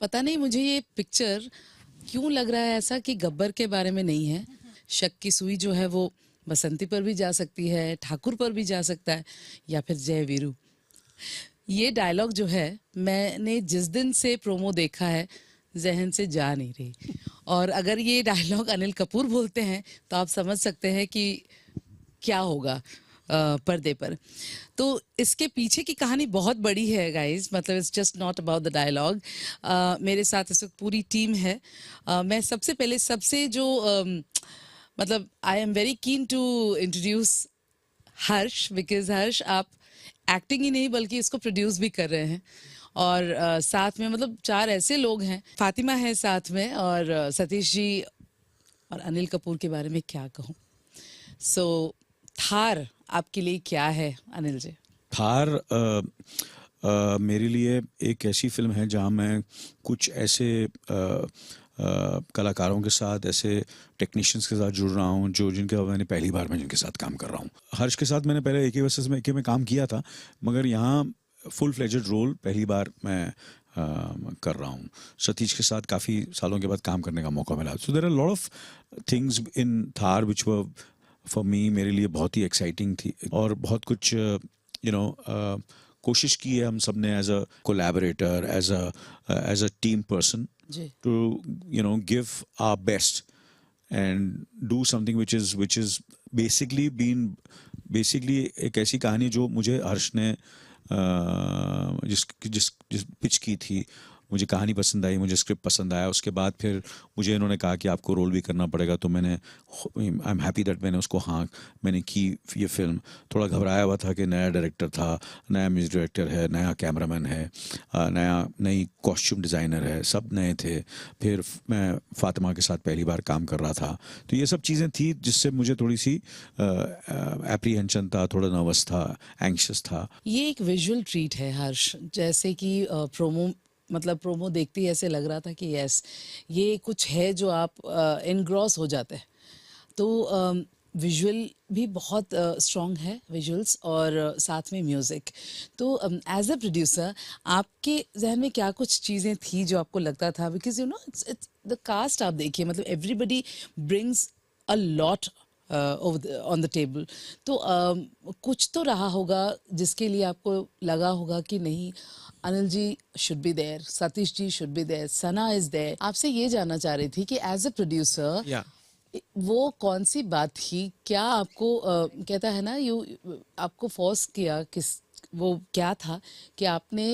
पता नहीं मुझे ये पिक्चर क्यों लग रहा है ऐसा कि गब्बर के बारे में नहीं है। शक की सुई जो है वो बसंती पर भी जा सकती है, ठाकुर पर भी जा सकता है, या फिर जय वीरू। ये डायलॉग जो है मैंने जिस दिन से प्रोमो देखा है जहन से जा नहीं रही। और अगर ये डायलॉग अनिल कपूर बोलते हैं तो आप समझ सकते हैं कि क्या होगा पर्दे पर। तो इसके पीछे की कहानी बहुत बड़ी है गाइस, मतलब it's just not about the dialogue. मेरे साथ इस वक्त पूरी टीम है। मैं सबसे पहले सबसे जो मतलब I am very keen to introduce Harsh, because Harsh आप एक्टिंग ही नहीं बल्कि इसको प्रोड्यूस भी कर रहे हैं। और साथ में मतलब चार ऐसे लोग हैं, फातिमा है साथ में, और सतीश जी और अनिल कपूर के बारे में क्या कहूँ। सो थार आपके लिए क्या है अनिल जी? थार मेरे लिए एक ऐसी फिल्म है जहाँ मैं कुछ ऐसे कलाकारों के साथ, ऐसे टेक्नीशियंस के साथ जुड़ रहा हूँ जो मैंने पहली बार मैं जिनके साथ काम कर रहा हूँ। हर्ष के साथ मैंने पहले एके वर्सेस में एके में काम किया था, मगर यहाँ फुल फ्लेजेड रोल पहली बार मैं कर रहा हूँ। सतीश के साथ काफ़ी सालों के बाद काम करने का मौका मिला। So there are lot of things in Thar which were for me, मेरे लिए बहुत ही एक्साइटिंग थी। और बहुत कुछ कोशिश की है हम सब ने as a collaborator, as a team person to give our best and do something which is basically एक ऐसी कहानी जो मुझे हर्ष ने जिस जिस जिस पिच की थी, मुझे कहानी पसंद आई, मुझे स्क्रिप्ट पसंद आया। उसके बाद फिर मुझे इन्होंने कहा कि आपको रोल भी करना पड़ेगा, तो मैंने आई एम हैप्पी दैट मैंने उसको मैंने की ये फिल्म। थोड़ा घबराया हुआ था कि नया डायरेक्टर था, नया म्यूजिक डायरेक्टर है, नया कैमरामैन है, नई कॉस्ट्यूम डिज़ाइनर है, सब नए थे। फिर मैं फातिमा के साथ पहली बार काम कर रहा था, तो ये सब चीज़ें थी जिससे मुझे थोड़ी सी एप्रीहेंशन था, थोड़ा नर्वस था, एंग्शियस था। ये एक विजुअल ट्रीट है हर्ष, जैसे कि प्रोमो देखते ही ऐसे लग रहा था कि यस ये कुछ है जो आप इनग्रॉस हो जाते हैं। तो विजुअल भी बहुत स्ट्रॉन्ग है, विजुअल्स और साथ में म्यूज़िक। तो एज अ प्रोड्यूसर आपके जहन में क्या कुछ चीज़ें थी जो आपको लगता था, because you know it's the cast आप देखिए, मतलब everybody brings a lot on the table. तो कुछ तो रहा होगा जिसके लिए आपको लगा होगा कि नहीं Anil ji should be there, Satish ji should be there, Sana is there. आपसे ये जानना चाह रही थी कि एज अ प्रोड्यूसर वो कौन सी बात थी, क्या आपको कहता है ना आपको फोर्स किया, किस वो क्या था कि आपने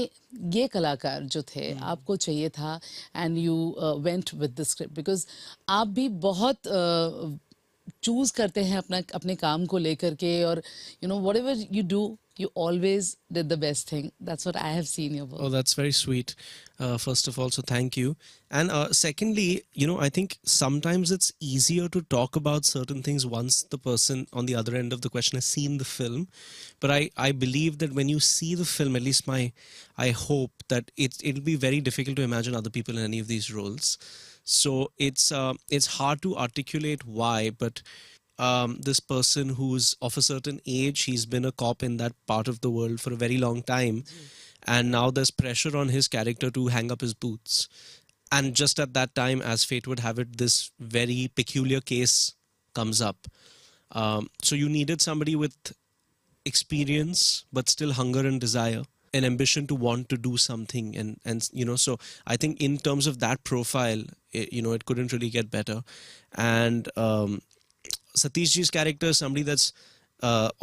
ये कलाकार जो थे आपको चाहिए था and you went with the script, because आप भी बहुत चूज करते हैं अपने काम को लेकर के, और you know whatever you do you always did the best thing. That's what I have seen your work. Oh, that's very sweet. First of all, so thank you. And secondly, I think sometimes it's easier to talk about certain things once the person on the other end of the question has seen the film. But I believe that when you see the film, at least I hope that it'll be very difficult to imagine other people in any of these roles. So it's hard to articulate why, but this person who's of a certain age, he's been a cop in that part of the world for a very long time, and now there's pressure on his character to hang up his boots. And just at that time, as fate would have it, this very peculiar case comes up. So you needed somebody with experience but still hunger and desire, an ambition to want to do something, and so I think in terms of that profile, it couldn't really get better. And Satish ji's character is somebody that's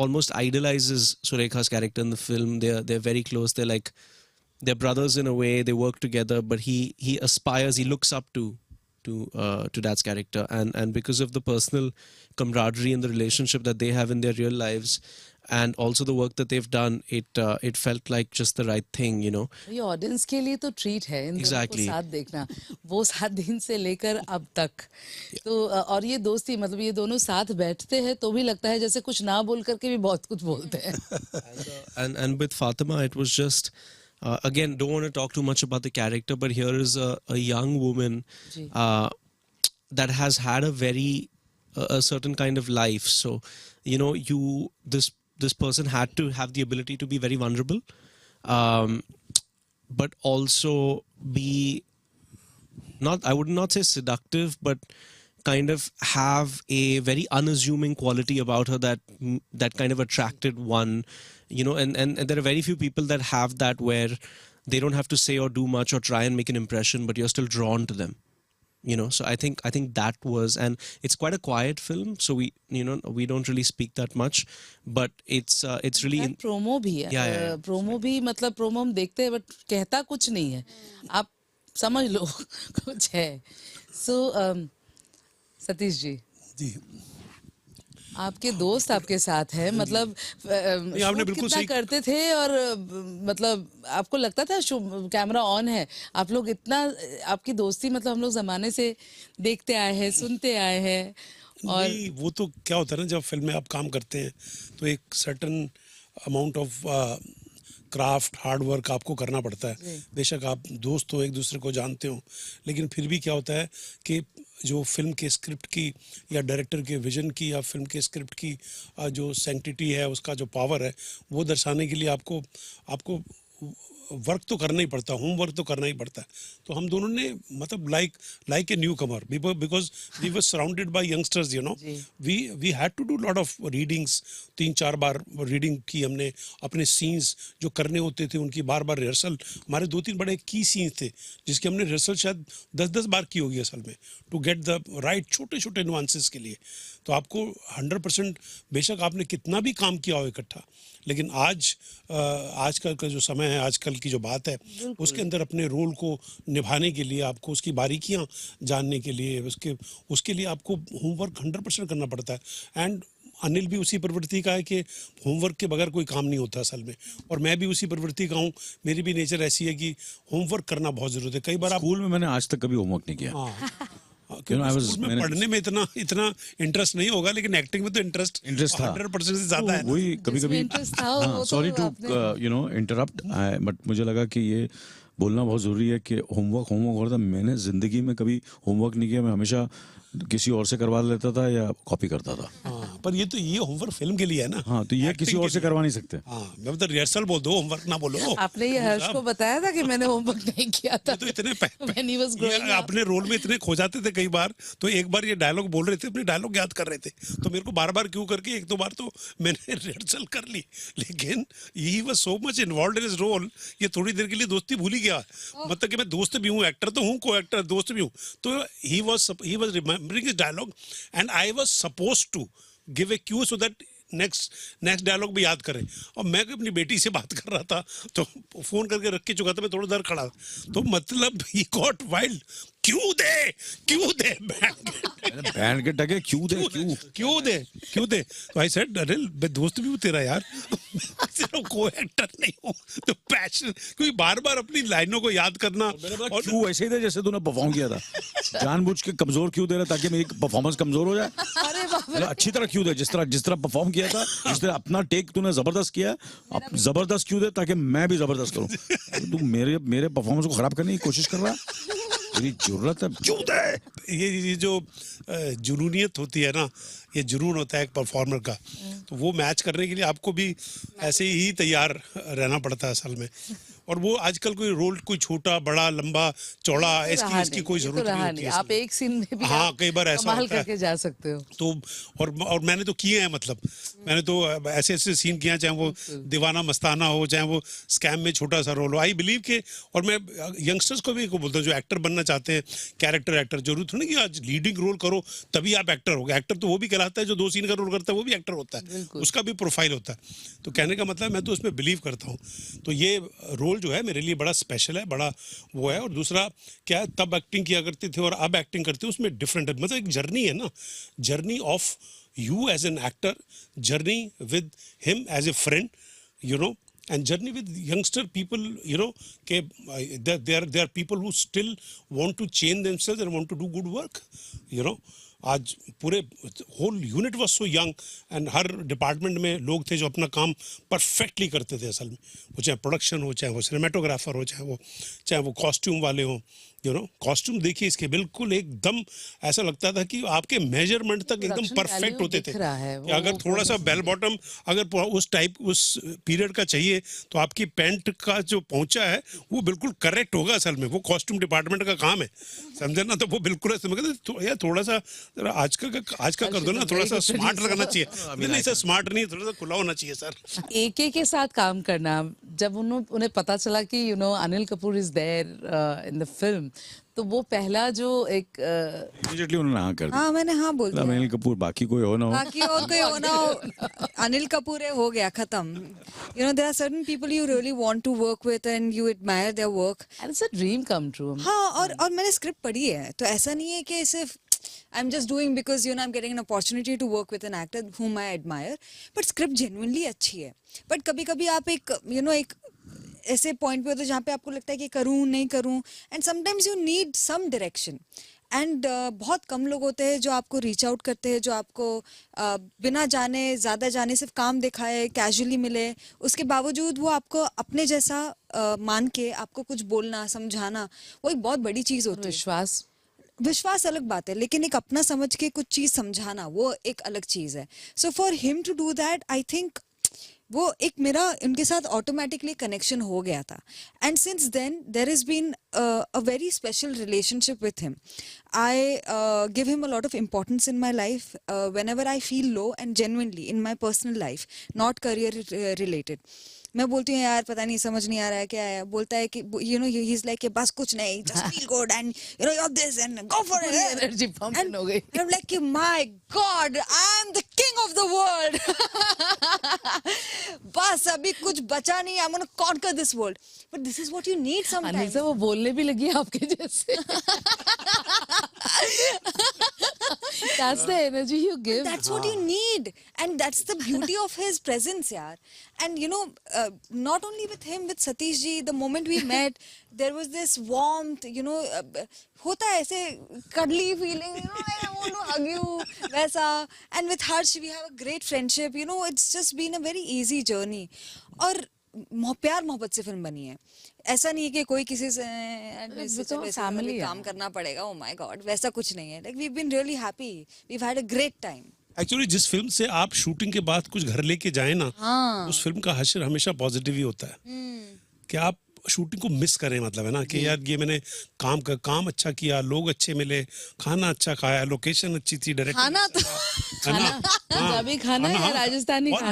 almost idolizes Surekha's character in the film. They're very close. They're brothers in a way. They work together, but he aspires, he looks up to dad's character, and because of the personal camaraderie and the relationship that they have in their real lives, and also the work that they've done, it felt like just the right thing, ये audience के लिए तो treat है इन दोनों को साथ देखना, वो 7 दिन से लेकर अब तक। तो और ये दोस्ती, मतलब ये दोनों साथ बैठते हैं तो भी लगता है जैसे कुछ ना बोल करके भी बहुत कुछ बोलते हैं। and with Fatima, it was just again, don't want to talk too much about the character, but here is a young woman that has had a very a certain kind of life. So this person had to have the ability to be very vulnerable, but also be not, I would not say seductive, but kind of have a very unassuming quality about her that kind of attracted one, and there are very few people that have that, where they don't have to say or do much or try and make an impression, but you're still drawn to them. So I think that was, and it's quite a quiet film, so we don't really speak that much, but it's really promo भी है, Yeah. Promo भी मतलब promo हम देखते हैं but कहता कुछ नहीं है, आप समझ लो कुछ है. सो सतीश जी, आपके दोस्त आपके साथ है, मतलब आपने shoot बिल्कुल कितना सही- करते थे, और मतलब आपको लगता था कैमरा ऑन है, आप लोग इतना, आपकी दोस्ती मतलब हम लोग जमाने से देखते आए हैं, सुनते आए हैं. और नहीं, वो तो क्या होता है ना, जब फिल्म में आप काम करते हैं तो एक certain amount of craft hard work आपको करना पड़ता है. बेशक आप दोस्त हो, एक दूसरे को जानते हो, लेकिन फिर भी क्या होता है कि जो फिल्म के स्क्रिप्ट की या डायरेक्टर के विजन की या फिल्म के स्क्रिप्ट की जो सैंक्टिटी है, उसका जो पावर है, वो दर्शाने के लिए आपको वर्क तो करना ही पड़ता है, होमवर्क तो करना ही पड़ता है. तो हम दोनों ने मतलब like a newcomer, because we were surrounded by youngsters, we had to do lot of readings. 3-4 बार रीडिंग की हमने, अपने सीन्स जो करने होते थे उनकी बार बार रिहर्सल. हमारे 2-3 बड़े की सीन्स थे जिसकी हमने रिहर्सल शायद 10-10 बार की होगी असल में, टू गेट द राइट छोटे छोटे नुआंसेस के लिए. तो आपको 100%, बेशक आपने कितना भी काम किया हो इकट्ठा, लेकिन आजकल का जो समय है, आजकल की जो बात है, उसके अंदर अपने रोल को निभाने के लिए आपको उसकी बारीकियां जानने के लिए उसके लिए आपको होमवर्क 100% करना पड़ता है. एंड अनिल भी उसी प्रवृत्ति का है कि होमवर्क के बगैर कोई काम नहीं होता असल में, और मैं भी उसी प्रवृत्ति का हूँ. मेरी भी नेचर ऐसी है कि होमवर्क करना बहुत ज़रूरत है. कई बार आप स्कूल में मैंने आज तक कभी होमवर्क नहीं किया. हाँ, मैंने- पढ़ने में इतना इंटरेस्ट नहीं होगा, लेकिन एक्टिंग में तो इंटरेस्ट था 100% से ज्यादा है ना. वही कभी जिसमें कभी interest था, वो तो सॉरी टू आपने- इंटरप्ट, बट मुझे लगा कि ये बोलना बहुत ज़रूरी है कि होमवर्क होता. मैंने ज़िंदगी में कभी होमवर्क नहीं किया. मैं हमेशा किसी और से करवा लेता था या कॉपी करता था. हाँ, पर ये होमवर्क फिल्म के लिए है ना. हाँ, तो ये Acting किसी के और से लिए. करवा नहीं सकते. हाँ, मैं मतलब रिहर्सल बोल दो, होमवर्क ना बोलो. आपने ये हर्ष को बताया था कि मैंने होमवर्क नहीं किया था? ये तो इतने When he was growing up. अपने रोल में इतने खो जाते थे कई बार. तो एक बार ये डायलॉग बोल रहे थे, अपने डायलॉग याद कर रहे थे, तो मेरे को बार बार क्यों करके 1-2 बार तो मैंने रिहर्सल कर ली, लेकिन he was so much involved in his role, ये थोड़ी देर के लिए दोस्ती भूल ही गया. मतलब कि मैं दोस्त भी हूँ, एक्टर तो हूँ, को एक्टर दोस्त भी हूँ. तो he was remembering his dialogue and I was supposed to give a cue so that next dialogue भी याद करें. और मैं अपनी बेटी से बात कर रहा था, तो फोन करके रख के चुका था, मैं थोड़ा देर खड़ा, तो मतलब ही गॉट वाइल्ड. क्यों दे बैंड के टके क्यों दे. तो आई सेड अनिल, मैं दोस्त भी हूँ तेरा यार, सिर्फ को एक्टर नहीं हूँ. तो पैशन, क्योंकि बार बार अपनी लाइनों को याद करना. और क्यों ऐसे ही दे जैसे तूने परफॉर्म किया था. जानबूझ के कमजोर क्यों दे रहा ताकि मेरी परफॉर्मेंस कमजोर हो जाए. अरे बाप रे. मतलब अच्छी तरह क्यों दे, जिस तरह परफॉर्म किया था, जिस तरह अपना टेक तूने जबरदस्त किया, अब जबरदस्त क्यों दे ताकि मैं भी जबरदस्त करूं. तू मेरे परफॉर्मेंस को खराब करने की कोशिश कर रहा है. मेरी जरूरत है, क्यों दे. ये जो जुनूनियत होती है ना, ये जुनून होता है एक परफॉर्मर का, तो वो मैच करने के लिए आपको भी ऐसे ही तैयार रहना पड़ता है असल में. और वो आजकल कोई रोल कोई छोटा बड़ा लंबा चौड़ा इसकी कोई ये तो जरूरत रहा नहीं होती है. आप एक सीन में भी हाँ, आप कई बार ऐसा कमाल होता है. करके जा सकते हो. तो और मैंने तो किए हैं, मतलब मैंने तो ऐसे सीन किए हैं, चाहे वो दीवाना मस्ताना हो, चाहे वो स्कैम में छोटा सा रोल हो. आई बिलीव के, और मैं यंगस्टर्स को भी बोलता हूँ जो एक्टर बनना चाहते हैं, कैरेक्टर एक्टर, जरूरत थोड़ी कि आज लीडिंग रोल करो तभी आप एक्टर हो गए. एक्टर तो वो भी कहलाता है जो 2 सीन का रोल करता है, वो भी एक्टर होता है, उसका भी प्रोफाइल होता है. तो कहने का मतलब मैं तो उसमें बिलीव करता हूँ. तो ये रोल जो है मेरे लिए बड़ा स्पेशल है, बड़ा वो है. और दूसरा क्या है, तब एक्टिंग किया करते थे और अब एक्टिंग करते हैं, उसमें डिफरेंट है. मतलब एक जर्नी है ना, journey of you as an actor, journey with him as a friend, and journey with youngster people, there are people who still want to change themselves and want to do good work. आज पूरे whole unit was so young, and हर department में लोग थे जो अपना काम perfectly करते थे असल में. वो चाहे प्रोडक्शन हो, चाहे वो सिनेमेटोग्राफर हो, चाहे वो कॉस्ट्यूम वाले हों, कॉस्ट्यूम देखिए इसके बिल्कुल एकदम ऐसा लगता था कि आपके मेजरमेंट तक एकदम Production परफेक्ट value होते थे दिख रहा है, कि अगर वो थोड़ा सा बेल बॉटम अगर उस पीरियड का चाहिए तो आपकी पैंट का जो पहुंचा है वो बिल्कुल करेक्ट होगा। असल में वो कॉस्ट्यूम डिपार्टमेंट का काम है, समझे ना। तो वो बिल्कुल ऐसे मैं कहता यार थोड़ा सा आज का कर दो ना, थोड़ा सा स्मार्ट लगना चाहिए। नहीं सर, स्मार्ट नहीं, थोड़ा सा खुला होना चाहिए सर। एके के साथ काम करना, जब उन्हें पता चला कि Anil Kapoor is there in the film, तो वो पहला जो एक इमीडिएटली उन्होंने हाँ कर दिया। हाँ मैंने हाँ बोल दिया। अनिल कपूर, बाकी कोई हो ना हो। बाकी और कोई हो ना हो, अनिल कपूर है, हो गया खत्म। there are certain people you really want to work with and you admire their work. and it's a dream come true. हाँ, और मैंने स्क्रिप्ट पढ़ी है, तो ऐसा नहीं है कि सिर्फ I'm just doing because I'm getting an opportunity to work with an actor whom I admire, but script genuinely अच्छी है। बट कभी-कभी आप एक ऐसे पॉइंट पे होते हैं जहाँ पे आपको लगता है कि करूँ नहीं करूँ, and sometimes you need some direction. And बहुत कम लोग होते हैं जो आपको रीच आउट करते हैं, जो आपको बिना जाने ज़्यादा जाने सिर्फ काम दिखाए, कैजुअली मिले, उसके बावजूद वो आपको अपने जैसा मान के आपको कुछ बोलना समझाना, वो एक बहुत बड़ी चीज़ होती है। विश्वास अलग बात है, लेकिन एक अपना समझ के कुछ चीज़ समझाना वो एक अलग चीज़ है। So for him to do that, I think वो एक मेरा उनके साथ ऑटोमेटिकली कनेक्शन हो गया था। And since then there has been a very special relationship with him. I give him a lot of importance in my life whenever I feel low, and genuinely in my personal life, not career related. मैं बोलती हूँ यार पता नहीं, समझ नहीं आ रहा है क्या है, बोलता है कि ही इज लाइक बस कुछ नहीं, just feel good and you're this and go for it, energy pump हो गई। and I'm like my God, I'm the king of the world. बस अभी कुछ बचा नहीं, I'm gonna conquer this world, but this is what you need sometimes. Anil से वो बोलने भी लगी है आपके जैसे। That's the energy you give. That's what you need, and that's the beauty of his presence, yaar. And not only with him, with Satish ji, the moment we met, there was this warmth, होता है ऐसे cuddly feeling, I want to hug you, वैसा. And with Harsh, we have a great friendship, it's just been a very easy journey. और प्यार मोहब्बत से film बनी है, ऐसा नहीं है कि कोई किसी से फैमिली काम करना पड़ेगा, oh my God, वैसा कुछ नहीं है। Like we've been really happy, we've had a great time. Actually जिस फिल्म से आप शूटिंग के बाद कुछ घर लेके जाए ना, उस फिल्म का हश्र हमेशा पॉजिटिव ही होता है। कि आप शूटिंग को मिस करें, मतलब है ना कि यार ये मैंने काम अच्छा किया, लोग अच्छे मिले, खाना अच्छा खाया, लोकेशन अच्छी थी, डायरेक्टर खाना तो पंजाबी खाना या राजस्थानी खाना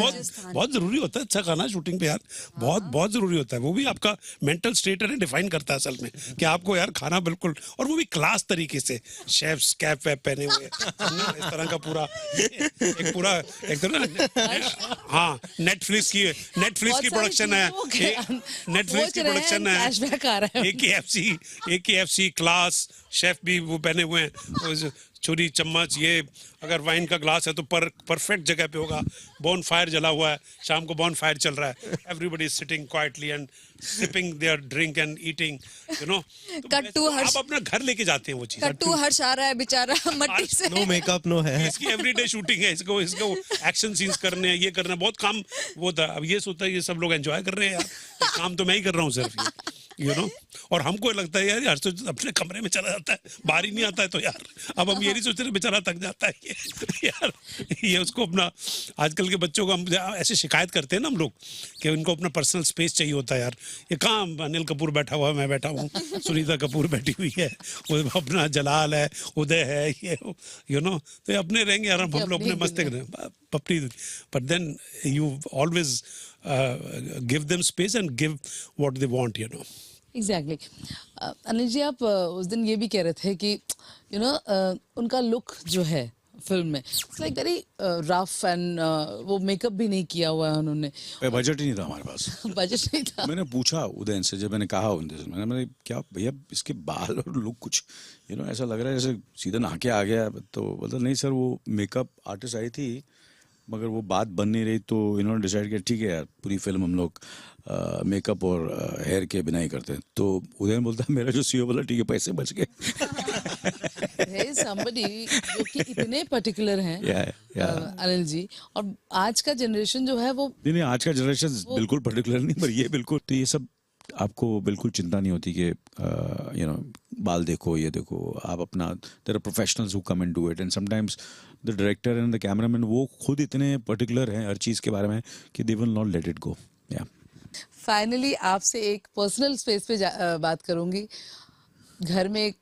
बहुत जरूरी होता है। अच्छा खाना शूटिंग पे यार बहुत जरूरी होता है। वो भी आपका मेंटल स्टेट है डिफाइन करता है असल में, कि आपको यार खाना बिल्कुल, और वो भी क्लास तरीके से, शेफ्स कैप वैप पहने हुए इस तरह का पूरा एक तरह। हाँ, नेटफ्लिक्स की प्रोडक्शन है, नेटफ्लिक्स की प्रोडक्शन है, AKFC क्लास, शेफ भी वो पहने हुए हैं, छुरी चम्मच, ये अगर वाइन का ग्लास है तो परफेक्ट जगह पे होगा, बॉन फायर जला हुआ है, शाम को बॉन फायर चल रहा है, everybody is sitting quietly and sipping their drink and eating, कट्टू हर्ष, आप अपना घर लेके जाते हैं वो चीज। कट्टू हर्ष आ रहा है बेचारा मट्टी से, नो मेकअप नो है, इसकी एवरीडे शूटिंग है, इसको एक्शन सीन्स करने हैं, ये करना, बहुत काम वो था। अब ये सोचता है ये सब लोग एंजॉय कर रहे हैं यार, काम तो मैं ही कर रहा हूँ सिर्फ, और हमको लगता है यार तो अपने कमरे में चला जाता है, बाहर ही नहीं आता है, तो यार अब हम ये नहीं सोचते बेचारा थक जाता है यार, ये उसको अपना, आजकल के बच्चों को हम ऐसे शिकायत करते हैं ना हम लोग कि उनको अपना पर्सनल स्पेस चाहिए होता है यार। ये कहाँ अनिल कपूर बैठा हुआ है, मैं बैठा हूँ, सुनीता कपूर बैठी हुई है, वो अपना जलाल है, उदय है, ये तो ये अपने रहेंगे यार, हम लोग अपने मस्ते पपड़ी। But then you always give them space and give what they want, Exactly. Anil ji, आप उस दिन ये भी कह रहे थे कि उनका लुक जो है फिल्म में, it's like very rough and वो मेकअप भी नहीं किया हुआ है उन्होंने। बजट ही नहीं था हमारे पास। बजट नहीं था। मैंने पूछा उदयन से, जब मैंने कहा उनसे, मैंने क्या भैया इसके बाल और लुक कुछ ऐसा लग रहा है जैसे सीधा नहा के आ गया, तो बोलता नहीं सर वो मेकअप आर्टिस्ट आई थी, मगर वो बात बन नहीं रही, तो इन्होंने डिसाइड किया ठीक है यार पूरी फिल्म हम लोग मेकअप और हेयर के बिना ही करते हैं। तो उदयन बोलता मेरा जो सीईओ बोला ठीक है पैसे बच गए। somebody जो कि इतने पर्टिकुलर हैं अनिल जी, और आज का जनरेशन जो है वो नहीं आज का जनरेशन बिल्कुल पर्टिकुलर नहीं, पर ये बिल्कुल, तो ये सब आपको बिल्कुल चिंता नहीं होती कि यू नो बाल देखो, ये देखो, आप अपना, there are professionals who come and do it, and sometimes the director and the cameraman वो खुद इतने पर्टिकुलर हैं हर चीज़ के बारे में कि they will not let it go. या फाइनली आपसे एक पर्सनल स्पेस पे बात करूंगी. घर में एक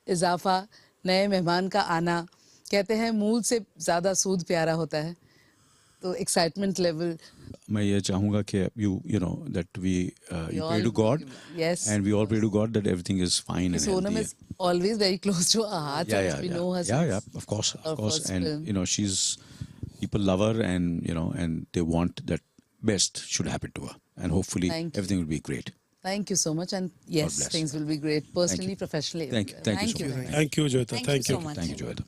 इजाफा, नए मेहमान का आना, कहते हैं मूल से ज़्यादा सूद प्यारा होता है. तो एक्साइटमेंट लेवल मैं ये चाहूँगा कि you know that we you pray to God, yes, and we all pray to God that everything is fine and Sonam healthy. is always very close to our hearts. Yeah, as we yeah, know her yeah, since yeah, of course, our of course, first and film. you know she's, people love her, and you know, and they want that best should happen to her, and hopefully Thank you. everything will be great. Thank you so much, and yes, bless. things will be great, personally, you. professionally. Thank you so much. Thank you, Joyita. Thank you so much. Thank you, Joyita.